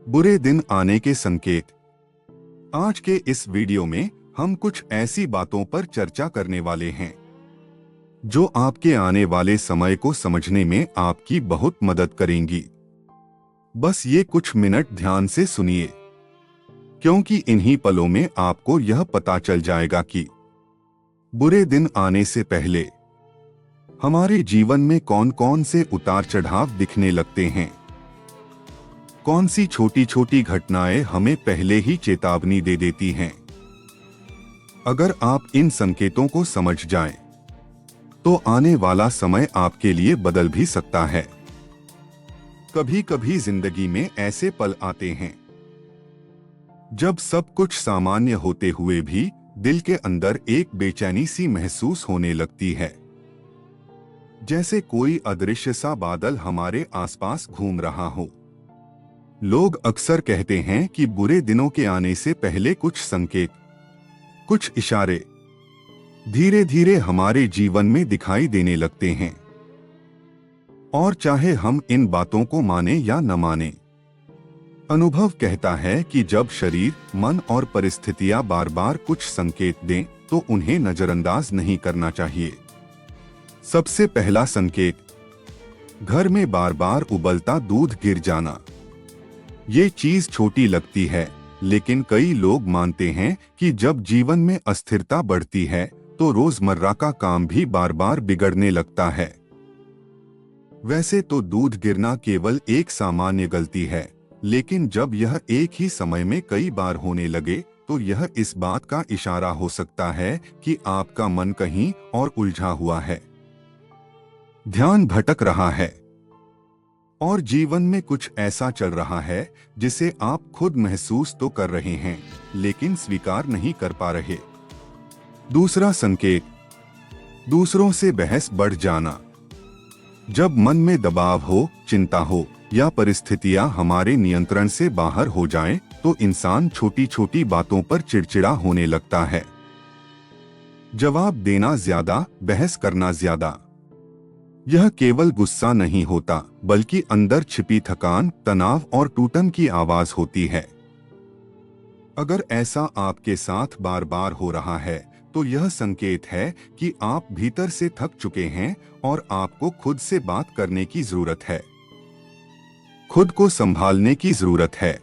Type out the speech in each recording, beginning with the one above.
बुरे दिन आने के संकेत। आज के इस वीडियो में हम कुछ ऐसी बातों पर चर्चा करने वाले हैं जो आपके आने वाले समय को समझने में आपकी बहुत मदद करेंगी। बस ये कुछ मिनट ध्यान से सुनिए, क्योंकि इन्हीं पलों में आपको यह पता चल जाएगा कि बुरे दिन आने से पहले हमारे जीवन में कौन कौन से उतार चढ़ाव दिखने लगते हैं। कौन सी छोटी छोटी घटनाएं हमें पहले ही चेतावनी दे देती हैं। अगर आप इन संकेतों को समझ जाएं, तो आने वाला समय आपके लिए बदल भी सकता है। कभी कभी जिंदगी में ऐसे पल आते हैं जब सब कुछ सामान्य होते हुए भी दिल के अंदर एक बेचैनी सी महसूस होने लगती है, जैसे कोई अदृश्य सा बादल हमारे आसपास घूम रहा हो। लोग अक्सर कहते हैं कि बुरे दिनों के आने से पहले कुछ संकेत, कुछ इशारे धीरे धीरे हमारे जीवन में दिखाई देने लगते हैं। और चाहे हम इन बातों को माने या न माने, अनुभव कहता है कि जब शरीर, मन और परिस्थितियां बार बार कुछ संकेत दें, तो उन्हें नजरअंदाज नहीं करना चाहिए। सबसे पहला संकेत, घर में बार बार उबलता दूध गिर जाना। ये चीज छोटी लगती है, लेकिन कई लोग मानते हैं कि जब जीवन में अस्थिरता बढ़ती है तो रोजमर्रा का काम भी बार बार बिगड़ने लगता है। वैसे तो दूध गिरना केवल एक सामान्य गलती है, लेकिन जब यह एक ही समय में कई बार होने लगे तो यह इस बात का इशारा हो सकता है कि आपका मन कहीं और उलझा हुआ है, ध्यान भटक रहा है और जीवन में कुछ ऐसा चल रहा है जिसे आप खुद महसूस तो कर रहे हैं, लेकिन स्वीकार नहीं कर पा रहे। दूसरा संकेत, दूसरों से बहस बढ़ जाना। जब मन में दबाव हो, चिंता हो या परिस्थितियां हमारे नियंत्रण से बाहर हो जाएं, तो इंसान छोटी छोटी बातों पर चिड़चिड़ा होने लगता है। जवाब देना ज्यादा, बहस करना ज्यादा। यह केवल गुस्सा नहीं होता, बल्कि अंदर छिपी थकान, तनाव और टूटन की आवाज होती है। अगर ऐसा आपके साथ बार बार हो रहा है, तो यह संकेत है कि आप भीतर से थक चुके हैं और आपको खुद से बात करने की जरूरत है, खुद को संभालने की जरूरत है।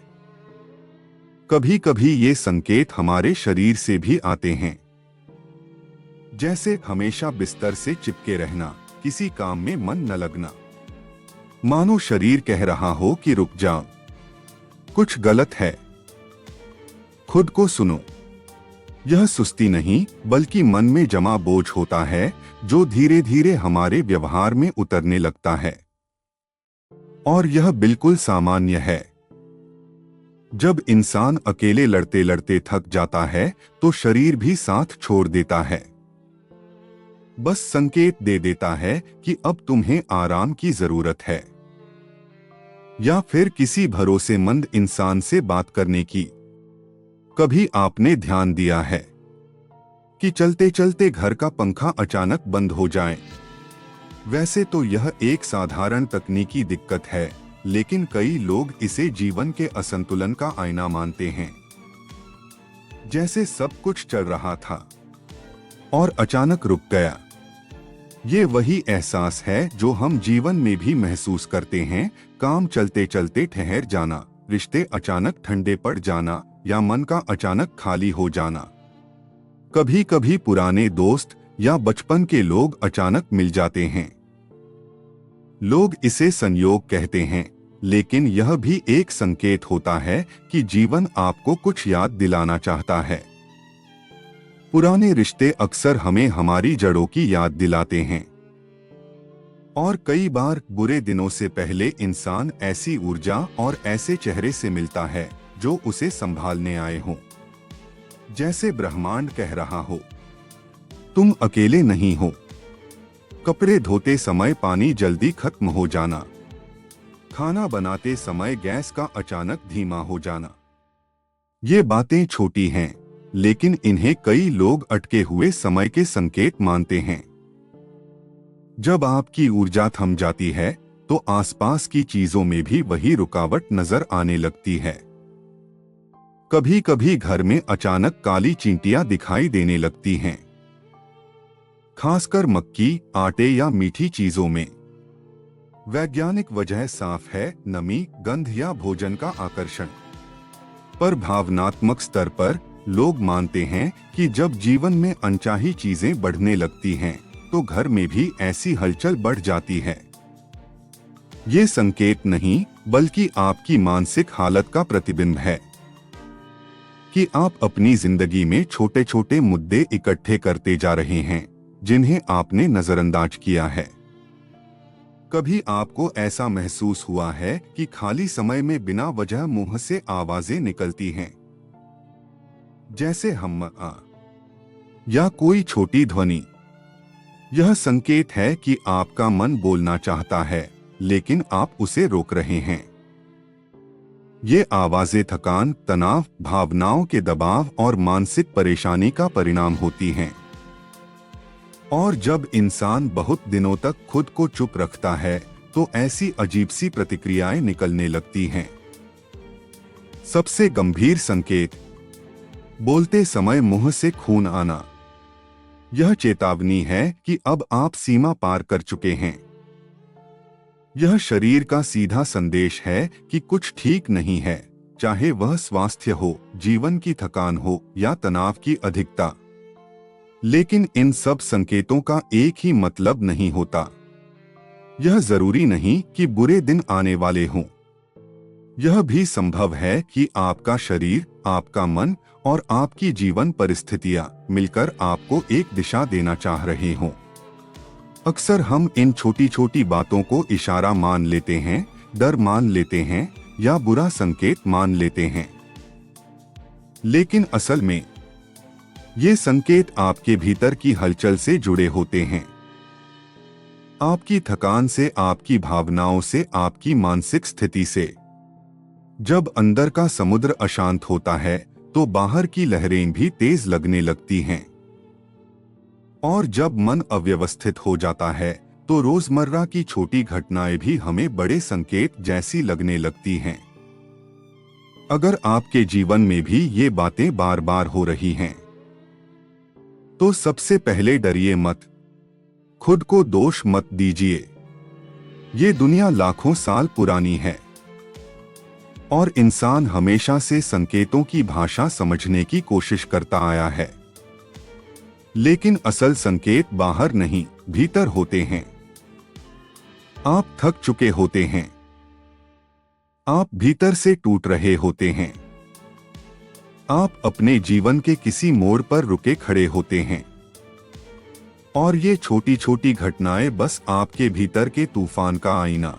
कभी कभी ये संकेत हमारे शरीर से भी आते हैं, जैसे हमेशा बिस्तर से चिपके रहना, किसी काम में मन न लगना। मानो शरीर कह रहा हो कि रुक जाओ, कुछ गलत है। खुद को सुनो। यह सुस्ती नहीं, बल्कि मन में जमा बोझ होता है जो धीरे धीरे हमारे व्यवहार में उतरने लगता है। और यह बिल्कुल सामान्य है। जब इंसान अकेले लड़ते लड़ते थक जाता है, तो शरीर भी साथ छोड़ देता है, बस संकेत दे देता है कि अब तुम्हें आराम की जरूरत है, या फिर किसी भरोसेमंद इंसान से बात करने की। कभी आपने ध्यान दिया है कि चलते चलते घर का पंखा अचानक बंद हो जाए? वैसे तो यह एक साधारण तकनीकी दिक्कत है, लेकिन कई लोग इसे जीवन के असंतुलन का आईना मानते हैं। जैसे सब कुछ चल रहा था और अचानक रुक गया। ये वही एहसास है जो हम जीवन में भी महसूस करते हैं। काम चलते चलते ठहर जाना, रिश्ते अचानक ठंडे पड़ जाना, या मन का अचानक खाली हो जाना। कभी कभी पुराने दोस्त या बचपन के लोग अचानक मिल जाते हैं। लोग इसे संयोग कहते हैं, लेकिन यह भी एक संकेत होता है कि जीवन आपको कुछ याद दिलाना चाहता है। पुराने रिश्ते अक्सर हमें हमारी जड़ों की याद दिलाते हैं। और कई बार बुरे दिनों से पहले इंसान ऐसी ऊर्जा और ऐसे चेहरे से मिलता है जो उसे संभालने आए हों, जैसे ब्रह्मांड कह रहा हो, तुम अकेले नहीं हो। कपड़े धोते समय पानी जल्दी खत्म हो जाना, खाना बनाते समय गैस का अचानक धीमा हो जाना। ये बातें छोटी हैं, लेकिन इन्हें कई लोग अटके हुए समय के संकेत मानते हैं। जब आपकी ऊर्जा थम जाती है, तो आसपास की चीजों में भी वही रुकावट नजर आने लगती है। कभी कभी घर में अचानक काली चींटियां दिखाई देने लगती हैं, खासकर मक्की, आटे या मीठी चीजों में। वैज्ञानिक वजह साफ है, नमी, गंध या भोजन का आकर्षण। पर भावनात्मक स्तर पर लोग मानते हैं कि जब जीवन में अनचाही चीजें बढ़ने लगती हैं, तो घर में भी ऐसी हलचल बढ़ जाती है। ये संकेत नहीं, बल्कि आपकी मानसिक हालत का प्रतिबिंब है कि आप अपनी जिंदगी में छोटे छोटे मुद्दे इकट्ठे करते जा रहे हैं जिन्हें आपने नजरअंदाज किया है। कभी आपको ऐसा महसूस हुआ है कि खाली समय में बिना वजह मुंह से आवाजें निकलती हैं, जैसे हम आ या कोई छोटी ध्वनि? यह संकेत है कि आपका मन बोलना चाहता है, लेकिन आप उसे रोक रहे हैं। ये आवाजें थकान, तनाव, भावनाओं के दबाव और मानसिक परेशानी का परिणाम होती हैं। और जब इंसान बहुत दिनों तक खुद को चुप रखता है, तो ऐसी अजीब सी प्रतिक्रियाएं निकलने लगती हैं। सबसे गंभीर संकेत, बोलते समय मुंह से खून आना। यह चेतावनी है कि अब आप सीमा पार कर चुके हैं। यह शरीर का सीधा संदेश है कि कुछ ठीक नहीं है, चाहे वह स्वास्थ्य हो, जीवन की थकान हो या तनाव की अधिकता। लेकिन इन सब संकेतों का एक ही मतलब नहीं होता। यह जरूरी नहीं कि बुरे दिन आने वाले हों। यह भी संभव है कि आपका शरीर, आपका मन और आपकी जीवन परिस्थितियां मिलकर आपको एक दिशा देना चाह रहे हों। अक्सर हम इन छोटी छोटी बातों को इशारा मान लेते हैं, डर मान लेते हैं या बुरा संकेत मान लेते हैं। लेकिन असल में ये संकेत आपके भीतर की हलचल से जुड़े होते हैं। आपकी थकान से, आपकी भावनाओं से, आपकी मानसिक स्थिति से। जब अंदर का समुद्र अशांत होता है, तो बाहर की लहरें भी तेज लगने लगती हैं। और जब मन अव्यवस्थित हो जाता है, तो रोजमर्रा की छोटी घटनाएं भी हमें बड़े संकेत जैसी लगने लगती हैं। अगर आपके जीवन में भी ये बातें बार बार हो रही हैं, तो सबसे पहले डरिए मत, खुद को दोष मत दीजिए। ये दुनिया लाखों साल पुरानी है और इंसान हमेशा से संकेतों की भाषा समझने की कोशिश करता आया है। लेकिन असल संकेत बाहर नहीं, भीतर होते हैं। आप थक चुके होते हैं, आप भीतर से टूट रहे होते हैं, आप अपने जीवन के किसी मोड़ पर रुके खड़े होते हैं। और ये छोटी छोटी घटनाएं बस आपके भीतर के तूफान का आईना